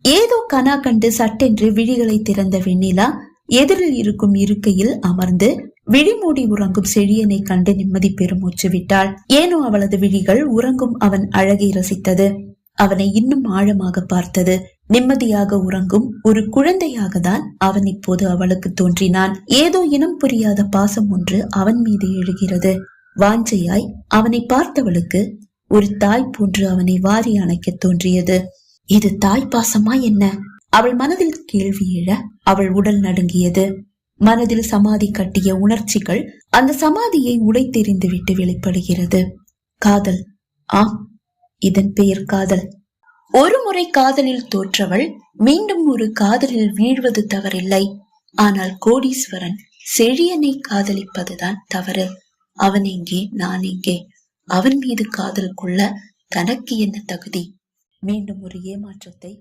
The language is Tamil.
ஏதோ கனா கண்டு சட்டென்று விழிகளை திறந்த வெண்ணிலா எதிரில் இருக்கும் இருக்கையில் அமர்ந்து விழிமூடி உறங்கும் செழியனை கண்டு நிம்மதி பெருமூச்சு விட்டாள். ஏனோ அவளது விழிகள் உறங்கும் அவன் அழகை ரசித்தது. அவனை இன்னும் ஆழமாக பார்த்தது. நிம்மதியாக உறங்கும் ஒரு குழந்தையாக தான் அவன் இப்போது அவளுக்கு தோன்றினான். ஏதோ இனம் புரியாத பாசம் ஒன்று அவன் மீது எழுகிறது. வாஞ்சையாய் அவனை பார்த்தவளுக்கு ஒரு தாய் போன்று அவனை வாரி அணைக்க தோன்றியது. இது தாய் பாசமா என்ன? அவள் மனதில் கேள்வி எழ அவள் உடல் நடுங்கியது. மனதில் சமாதி கட்டிய உணர்ச்சிகள் அந்த சமாதியை உடைத்தெறிந்து விட்டு வெளிப்படுகிறது. காதல், ஆம், இதன் பெயர் காதல். ஒரு முறை காதலில் தோற்றவள் மீண்டும் ஒரு காதலில் வீழ்வது தவறில்லை. ஆனால் கோடீஸ்வரன் செழியனை காதலிப்பதுதான் தவறு. அவன் எங்கே, நான் எங்கே? அவன் மீது காதல் கொள்ள தனக்கு என்ன தகுதி? மீண்டும் ஒரு ஏமாற்றத்தை